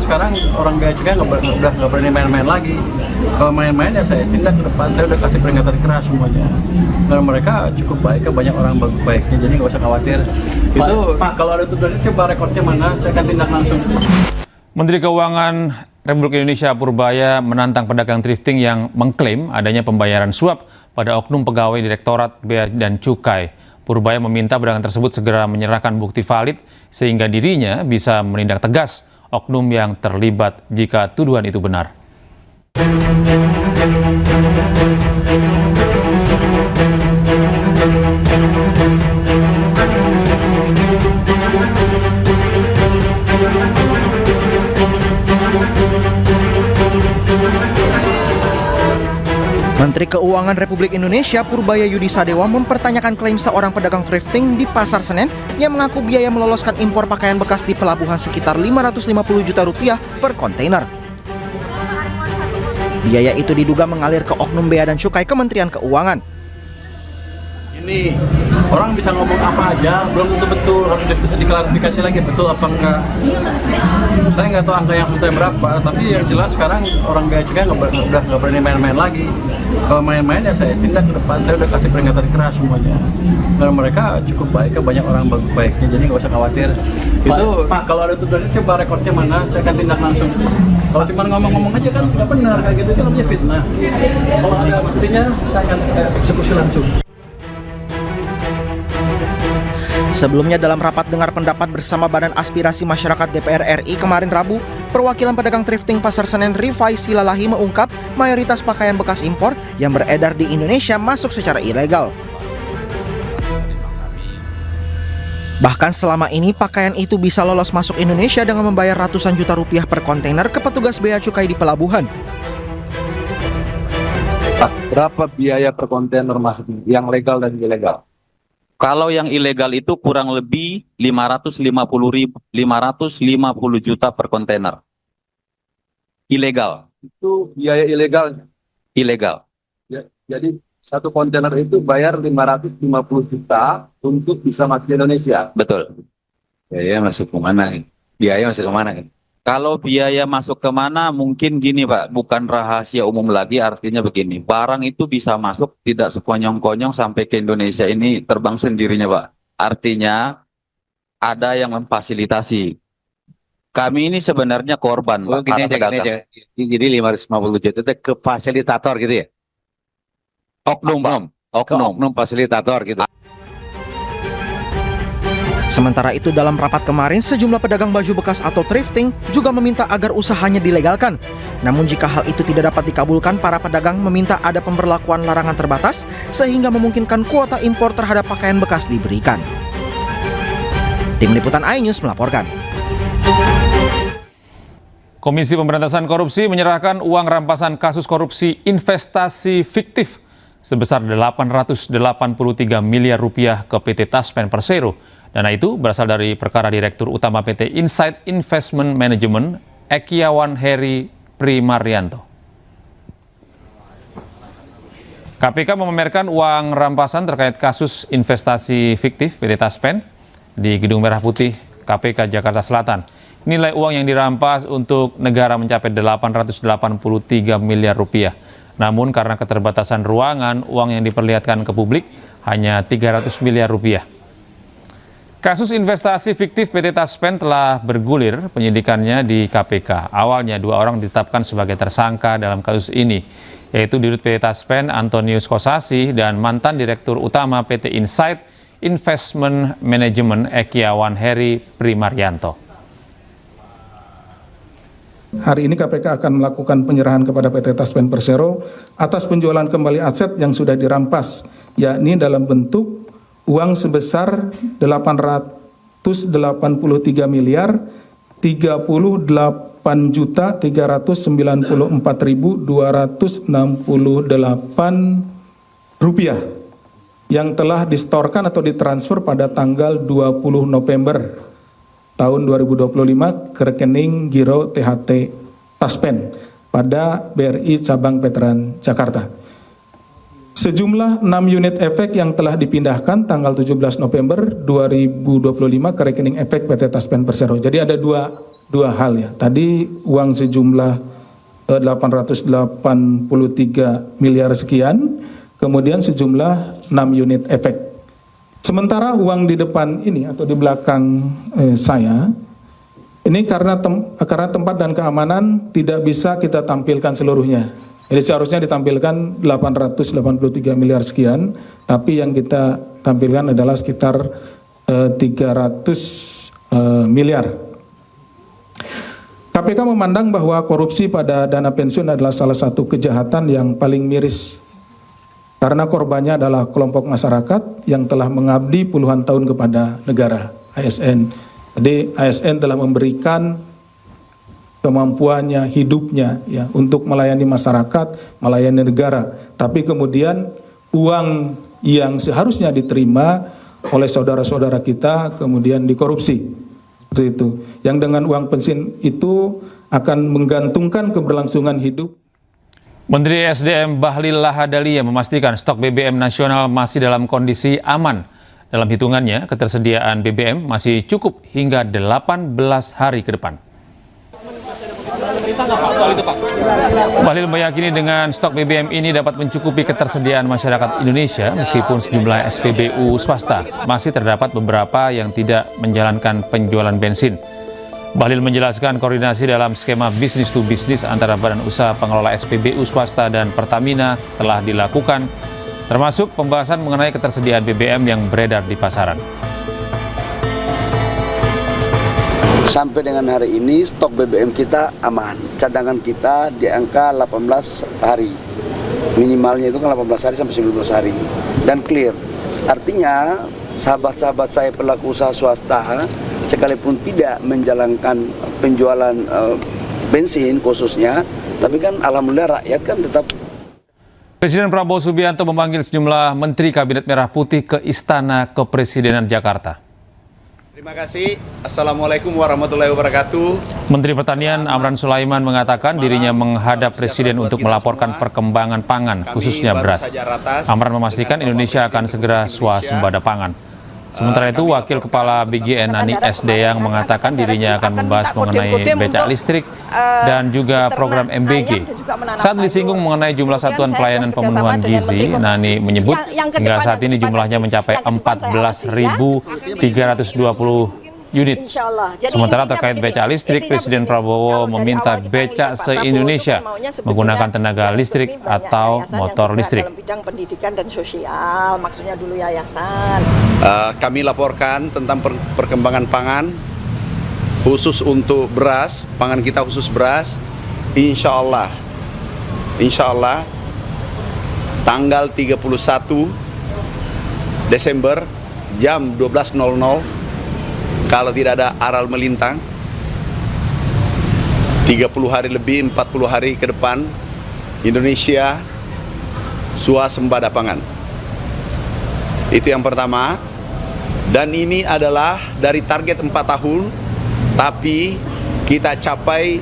sekarang orang bea cukai udah nggak berani main-main lagi. Kalau main-main ya saya tindak ke depan, saya udah kasih peringatan keras semuanya. Dan mereka cukup baik, banyak orang baiknya, jadi nggak usah khawatir. Itu kalau ada tugas coba rekornya mana, saya akan tindak langsung. Menteri Keuangan Republik Indonesia Purbaya menantang pedagang thrifting yang mengklaim adanya pembayaran suap pada oknum pegawai Direktorat Bea dan Cukai. Purbaya meminta pedagang tersebut segera menyerahkan bukti valid sehingga dirinya bisa menindak tegas oknum yang terlibat jika tuduhan itu benar. Menteri Keuangan Republik Indonesia Purbaya Yudi Sadewa mempertanyakan klaim seorang pedagang thrifting di Pasar Senen yang mengaku biaya meloloskan impor pakaian bekas di pelabuhan sekitar 550 juta rupiah per kontainer. Biaya itu diduga mengalir ke oknum Bea dan Cukai Kementerian Keuangan. Ini orang bisa ngomong apa aja, belum tentu betul, harus diklarifikasi lagi betul apa enggak. Saya nggak tahu angka yang betul berapa, tapi yang jelas sekarang orang bea cukai udah nggak berani main-main lagi. Kalau main-main ya saya tindak ke depan, saya udah kasih peringatan keras semuanya. Dan mereka cukup baik, banyak orang baiknya, jadi nggak usah khawatir. Itu kalau ada tugas coba rekornya mana, saya akan tindak langsung. Kalau cuma ngomong-ngomong aja kan nggak benar, kayak gitu sih namanya fitnah. Kalau ada buktinya, saya akan eksekusi langsung. Sebelumnya dalam rapat dengar pendapat bersama Badan Aspirasi Masyarakat DPR RI kemarin Rabu, perwakilan pedagang thrifting Pasar Senen Rifai Silalahi mengungkap mayoritas pakaian bekas impor yang beredar di Indonesia masuk secara ilegal. Bahkan selama ini pakaian itu bisa lolos masuk Indonesia dengan membayar ratusan juta rupiah per kontainer ke petugas bea cukai di pelabuhan. Berapa biaya per kontainer masuk yang legal dan ilegal? Kalau yang ilegal itu kurang lebih 550 juta per kontainer. Ilegal. Itu biaya ilegalnya. Ilegal. Ya, jadi satu kontainer itu bayar 550 juta untuk bisa masuk ke Indonesia. Betul. Biaya masuk ke mana? Biaya masuk ke mana? Kalau biaya masuk ke mana mungkin gini Pak, bukan rahasia umum lagi, artinya begini, barang itu bisa masuk tidak sekonyong-konyong sampai ke Indonesia ini terbang sendirinya Pak. Artinya ada yang memfasilitasi. Kami ini sebenarnya korban Pak. Gini aja. Jadi 550 juta itu ke fasilitator gitu ya? Oknum fasilitator gitu. Sementara itu dalam rapat kemarin sejumlah pedagang baju bekas atau thrifting juga meminta agar usahanya dilegalkan. Namun jika hal itu tidak dapat dikabulkan, para pedagang meminta ada pemberlakuan larangan terbatas sehingga memungkinkan kuota impor terhadap pakaian bekas diberikan. Tim Liputan iNews melaporkan. Komisi Pemberantasan Korupsi menyerahkan uang rampasan kasus korupsi investasi fiktif sebesar 883 miliar rupiah ke PT Taspen Persero. Dana itu berasal dari perkara Direktur Utama PT Insight Investment Management, Ekiawan Heri Primaryanto. KPK memamerkan uang rampasan terkait kasus investasi fiktif PT Taspen di Gedung Merah Putih KPK Jakarta Selatan. Nilai uang yang dirampas untuk negara mencapai 883 miliar rupiah. Namun karena keterbatasan ruangan, uang yang diperlihatkan ke publik hanya 300 miliar rupiah. Kasus investasi fiktif PT Taspen telah bergulir penyidikannya di KPK. Awalnya 2 orang ditetapkan sebagai tersangka dalam kasus ini, yaitu Dirut PT Taspen Antonius Kosasi dan mantan Direktur Utama PT Insight Investment Management Ekiawan Heri Primaryanto. Hari ini KPK akan melakukan penyerahan kepada PT Taspen Persero atas penjualan kembali aset yang sudah dirampas, yakni dalam bentuk uang sebesar 883 miliar 38.294.268 rupiah yang telah disetorkan atau ditransfer pada tanggal 20 November tahun 2025 ke rekening Giro THT Taspen pada BRI Cabang Veteran Jakarta. Sejumlah 6 unit efek yang telah dipindahkan tanggal 17 November 2025 ke rekening efek PT Taspen Persero. Jadi ada 2 dua hal ya. Tadi uang sejumlah 883 miliar sekian, kemudian sejumlah 6 unit efek. Sementara uang di depan ini atau di belakang saya, ini karena tempat dan keamanan tidak bisa kita tampilkan seluruhnya. Jadi seharusnya ditampilkan 883 miliar sekian, tapi yang kita tampilkan adalah sekitar 300 miliar. KPK memandang bahwa korupsi pada dana pensiun adalah salah satu kejahatan yang paling miris. Karena korbannya adalah kelompok masyarakat yang telah mengabdi puluhan tahun kepada negara, ASN. Jadi ASN telah memberikan kemampuannya, hidupnya ya untuk melayani masyarakat, melayani negara. Tapi kemudian uang yang seharusnya diterima oleh saudara-saudara kita kemudian dikorupsi. Seperti itu. Yang dengan uang pensiun itu akan menggantungkan keberlangsungan hidup. Menteri SDM Bahlil Lahadalia memastikan stok BBM nasional masih dalam kondisi aman. Dalam hitungannya, ketersediaan BBM masih cukup hingga 18 hari ke depan. Bahlil meyakini dengan stok BBM ini dapat mencukupi ketersediaan masyarakat Indonesia meskipun sejumlah SPBU swasta masih terdapat beberapa yang tidak menjalankan penjualan bensin. Bahlil menjelaskan koordinasi dalam skema bisnis to bisnis antara Badan Usaha Pengelola SPBU swasta dan Pertamina telah dilakukan, termasuk pembahasan mengenai ketersediaan BBM yang beredar di pasaran. Sampai dengan hari ini stok BBM kita aman, cadangan kita di angka 18 hari, minimalnya itu kan 18 hari sampai 19 hari, dan clear. Artinya sahabat-sahabat saya pelaku usaha swasta sekalipun tidak menjalankan penjualan bensin khususnya, tapi kan alhamdulillah rakyat kan tetap. Presiden Prabowo Subianto memanggil sejumlah Menteri Kabinet Merah Putih ke Istana Kepresidenan Jakarta. Terima kasih. Assalamualaikum warahmatullahi wabarakatuh. Menteri Pertanian Amran Sulaiman mengatakan dirinya menghadap Presiden untuk melaporkan perkembangan pangan, khususnya beras. Amran memastikan Indonesia akan segera swasembada pangan. Sementara itu, Wakil Kepala BGN Nani Esdeyang mengatakan dirinya akan membahas mengenai becak listrik dan juga program MBG. Saat disinggung mengenai jumlah satuan pelayanan pemenuhan gizi, Nani menyebut hingga saat ini jumlahnya mencapai 14.320 unit. Sementara terkait becak listrik, Presiden Prabowo meminta becak se-Indonesia menggunakan tenaga listrik atau motor listrik. Dalam bidang pendidikan dan sosial, maksudnya dulu yayasan. Kami laporkan tentang perkembangan pangan, khusus untuk beras, pangan kita khusus beras, insya Allah, tanggal 31 Desember jam 12.00, kalau tidak ada aral melintang, 30 hari lebih, 40 hari ke depan, Indonesia swasembada pangan. Itu yang pertama. Dan ini adalah dari target 4 tahun, tapi kita capai